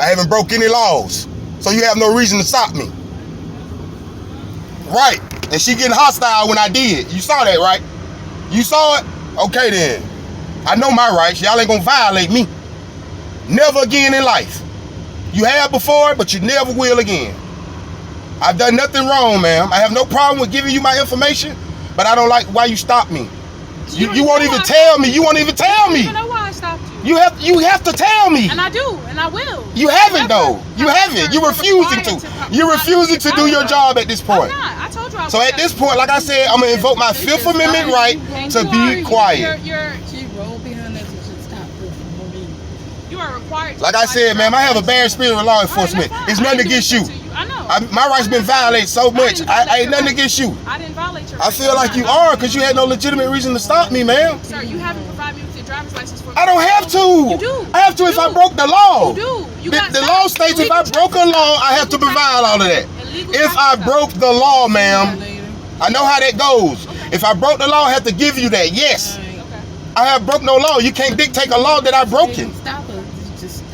I haven't broke any laws. So you have no reason to stop me. Right. And she getting hostile when I did. You saw that, right? You saw it? Okay then. I know my rights. Y'all ain't gonna violate me. Never again in life. You have before, but you never will again. I've done nothing wrong, ma'am. I have no problem with giving you my information, but I don't like why you stopped me. You won't even tell me. You won't even tell me. You know why I stopped you. You have to tell me. And I do, and I will. You haven't though. You haven't. You're refusing to. You're refusing to do your job at this point. I'm not. I told you I was. So at this point, like I said, I'm gonna invoke my Fifth Amendment right to be quiet. She rolled behind us and should stop her. You are required to. Like I said, ma'am, I have a bad spirit with law enforcement. It's nothing against you. I know. My rights been violated so much. I ain't nothing against you. I didn't violate your I rights. feel like you are because you had no legitimate reason to stop me, ma'am. Sir, you haven't provided me with your driver's license for. I don't have to. You do. I have to if I broke the law. You do. You The law states if I broke a law, I have to provide all of that. If I broke the law, ma'am, I know how that goes. If I broke the law, I have to give you that. Yes. I have broke no law. You can't dictate a law that I've broken. Stop her.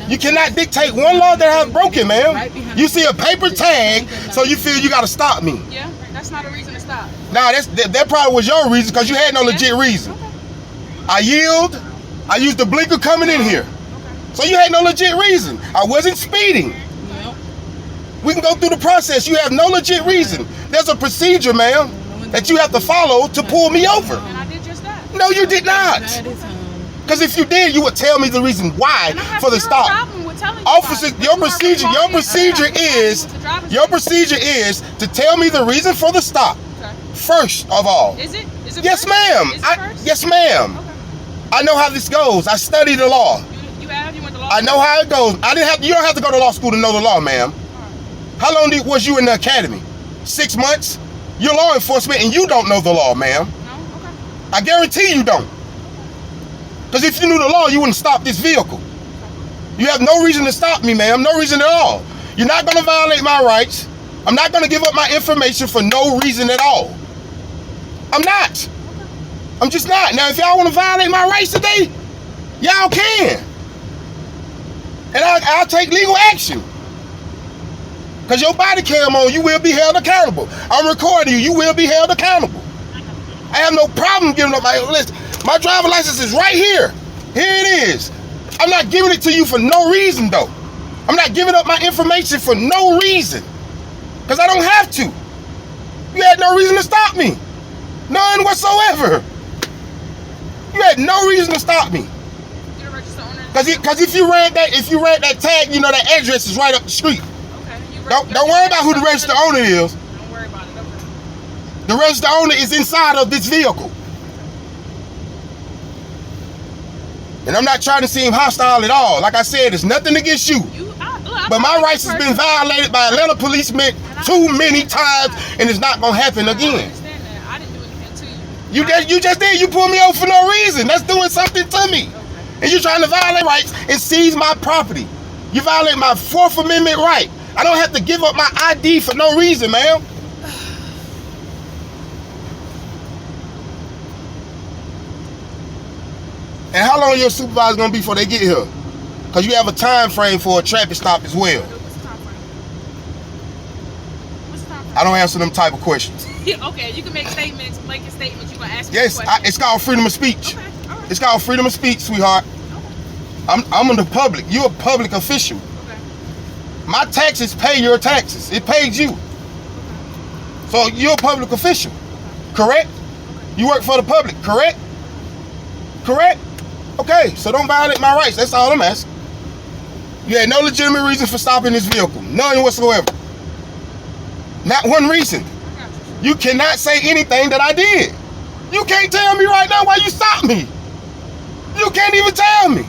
You cannot dictate one law that I've broken, ma'am. You see a paper tag, so you feel you got to stop me. Yeah, that's not a reason to stop. Nah, that probably was your reason because you had no legit reason. I yield. I used the blinker coming in here. So you had no legit reason. I wasn't speeding. We can go through the process. You have no legit reason. There's a procedure, ma'am, that you have to follow to pull me over. And I did just that. No, you did not. Because if you did, you would tell me the reason why for the stop. Officer, your procedure is to tell me the reason for the stop. First of all. Is it? Yes, ma'am. Yes, ma'am. I know how this goes. I studied the law. You went to law school? I know how it goes. You don't have to go to law school to know the law, ma'am. How long was you in the academy? 6 months? You're law enforcement and you don't know the law, ma'am. No? Okay. I guarantee you don't. Because if you knew the law, you wouldn't stop this vehicle. You have no reason to stop me, ma'am. No reason at all. You're not going to violate my rights. I'm not going to give up my information for no reason at all. I'm not. I'm just not. Now, if y'all want to violate my rights today, y'all can. And I'll take legal action. Because your body cam on, you will be held accountable. I'm recording you. You will be held accountable. I have no problem giving up my list. My driver's license is right here. Here it is. I'm not giving it to you for no reason, though. I'm not giving up my information for no reason. Because I don't have to. You had no reason to stop me. None whatsoever. You had no reason to stop me. Because if you read that tag, you know that address is right up the street. Okay. Don't worry about who the registered owner is. Don't worry about it. Okay. The registered owner is inside of this vehicle. And I'm not trying to seem hostile at all. Like I said, it's nothing against you. But my rights has been violated by Atlanta policemen too many times, and it's not gonna happen again. I understand that. I didn't do anything to you. You just did. You pulled me over for no reason. That's doing something to me. And you're trying to violate rights and seize my property. You violate my Fourth Amendment right. I don't have to give up my ID for no reason, ma'am. And how long your supervisor gonna be before they get here? Because you have a time frame for a traffic stop as well. What's the time frame? What's the time frame? I don't answer them type of questions. Okay, you can make statements, blanket statements. You gonna ask me Yes, questions. it's called freedom of speech. Okay, all right. It's called freedom of speech, sweetheart. Okay. I'm in the public. You're a public official. Okay. My taxes pay your taxes. It paid you. So you're a public official, correct? You work for the public, correct? Correct? Okay, so don't violate my rights. That's all I'm asking. You had no legitimate reason for stopping this vehicle. None whatsoever. Not one reason. You cannot say anything that I did. You can't tell me right now why you stopped me. You can't even tell me.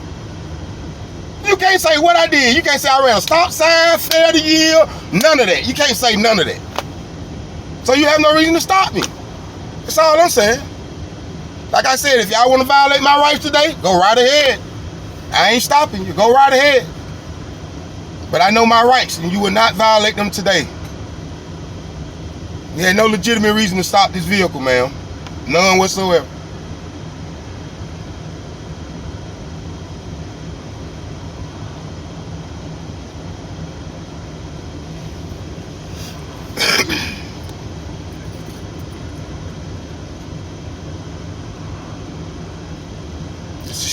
You can't say what I did. You can't say I ran a stop sign, failed to yield, none of that. You can't say none of that. So you have no reason to stop me. That's all I'm saying. Like I said, if y'all want to violate my rights today, go right ahead. I ain't stopping you. Go right ahead. But I know my rights, and you will not violate them today. You had no legitimate reason to stop this vehicle, ma'am. None whatsoever.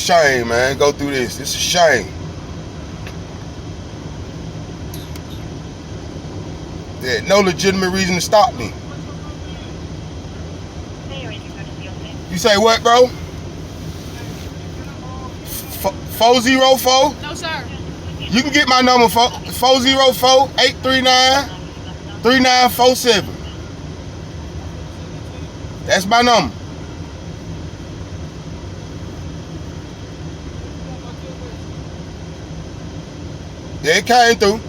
shame, man. Go through this. It's a shame. There no legitimate reason to stop me. You say what, bro? 404? No, sir. You can get my number 404-839-3947. That's my number. Yeah, it came through.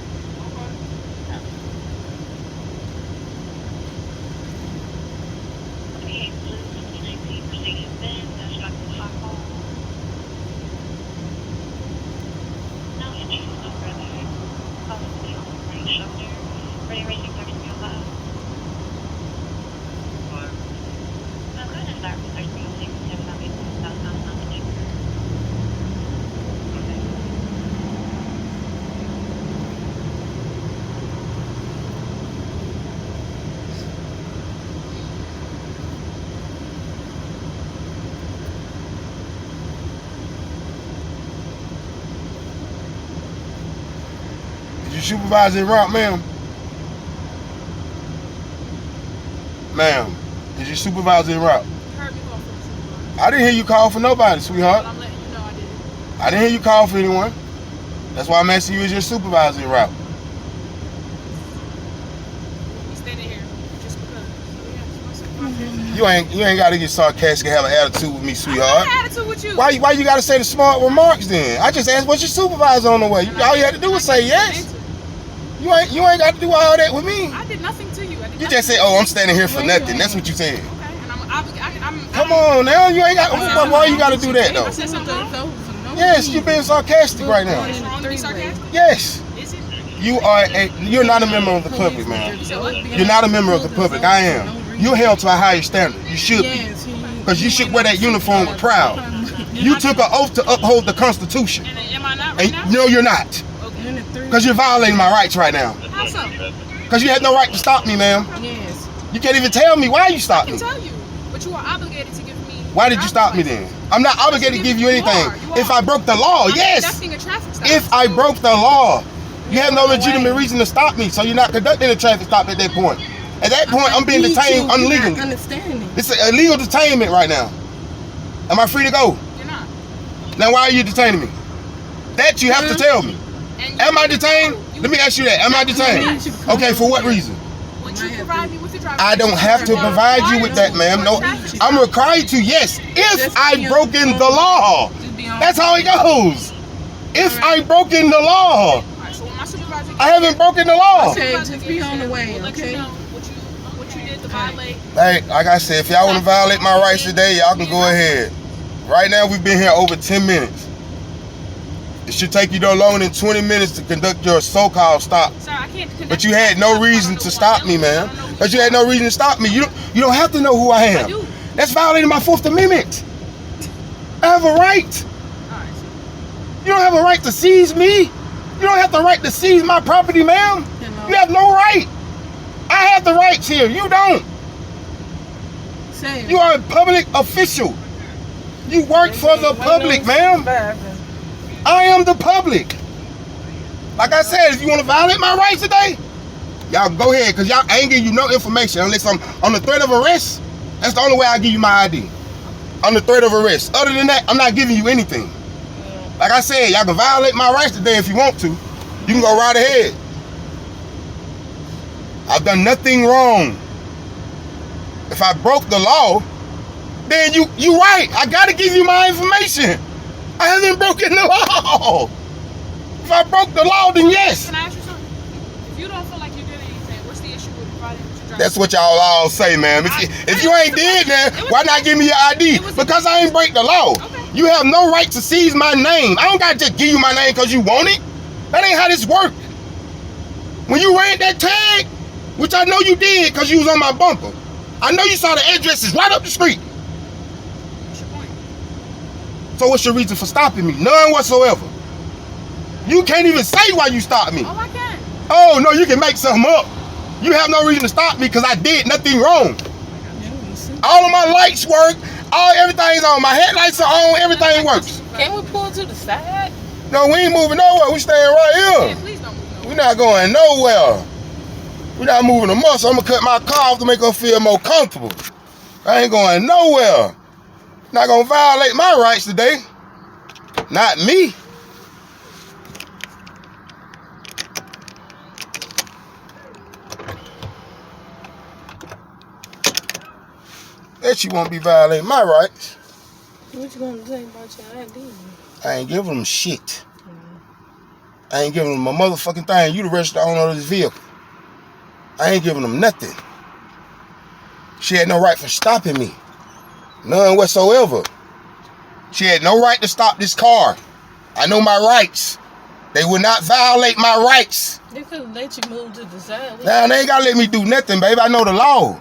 You supervisor en route, ma'am? Ma'am, is your supervisor en route? You heard me call for the supervisor. I didn't hear you call for nobody, sweetheart. But I'm letting you know I did. I didn't hear you call for anyone. That's why I'm asking you, is your supervisor en route? He's standing here just because. So yeah, it's my supervisor. You ain't got to get sarcastic and have an attitude with me, I sweetheart. have an attitude with you. Why you got to say the smart remarks then? I just asked, what's your supervisor on the way? All you had to do was say yes. You ain't got to do all that with me. I did nothing to you. You just said, oh, I'm standing here for nothing. That's what you said. Okay, and I'm Come on now, you ain't got. Why you got to do that I though? said something wrong? Yes, you're being sarcastic right now. It's wrong to be sarcastic? Yes, Is it? you're not a member of the public, man. You said what? You're not a member of the public. I am. You're held to a higher standard. You should be, because you should wear that uniform with proud. You took an oath to uphold the Constitution, And am I not right and now? no, you're not, Okay. because you're violating my rights right now. How so? Because you had no right to stop me, ma'am. Yes. You can't even tell me why you I stopped can me. tell you, but you are obligated to give me. Why did you stop me then? I'm not obligated to give you anything. If I broke the law, I'm yes. conducting a traffic stop. If I broke the law, you have no legitimate reason to stop me, so you're not conducting a traffic stop at that point. At that point, I'm being detained illegally. Understanding. It's an illegal detainment right now. Am I free to go? You're not. Now, why are you detaining me? That you have to tell me. And Am I detained? Let me ask you that. Am I detained? Okay, for what reason? Would you provide me with your driver's I don't have to provide you with that, ma'am. No, I'm required to, yes, if I broken the law. That's how it goes. If I broken the law. Alright, so when my supervisor I haven't broken the law. Okay, just be on the way, we'll let okay? you know what you did to violate. Hey, like I said, if y'all want to violate my rights today, y'all can go ahead. Right now, we've been here over 10 minutes. It should take you no longer than 20 minutes to conduct your so-called stop. Sir, I can't conduct But you had no reason to stop me, man. But you had no reason to stop me. You don't have to know who I am. I do. That's violating my 4th Amendment. I have a right. Alright, so You don't have a right to seize me. You don't have the right to seize my property, ma'am. You have no right. I have the rights here. You don't. Say You are a public official. You work for the public, ma'am. I am the public. Like I said, if you want to violate my rights today, y'all go ahead, because y'all ain't giving you no information unless I'm on the threat of arrest. That's the only way I give you my ID. On the threat of arrest. Other than that, I'm not giving you anything. Like I said, y'all can violate my rights today if you want to. You can go right ahead. I've done nothing wrong. If I broke the law, then you right. I gotta give you my information. I haven't broken the law. If I broke the law, then yes. can I ask you something? If you don't feel like you did anything, what's the issue with providing with your driver's That's what y'all all say, ma'am. If you ain't did that, why not give me your ID? Because I ain't break the law. You have no right to seize my name. I don't gotta just give you my name because you want it. That ain't how this work. When you ran that tag, which I know you did because you was on my bumper, I know you saw the addresses right up the street. What's your point? So what's your reason for stopping me? None whatsoever. You can't even say why you stopped me. Oh, I can. Oh, no, you can make something up. You have no reason to stop me because I did nothing wrong. All of my lights work. Everything's on. My headlights are on. Everything works. Can we pull to the side? No, we ain't moving nowhere. We staying right Yeah, here. please don't move no. We not going nowhere. We not moving a muscle. I'm gonna cut my car off to make her feel more comfortable. I ain't going nowhere. Not gonna violate my rights today. Not me. Bet you won't be violating my rights. What you gonna say about your ID? I ain't giving them shit. I ain't giving them a motherfucking thing. You the registered owner of this vehicle. I ain't giving them nothing. She had no right for stopping me. None whatsoever. She had no right to stop this car. I know my rights. They will not violate my rights. They could let you move to the side. Now, they ain't gotta let me do nothing, baby. I know the law.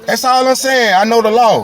That's all I'm saying. I know the law.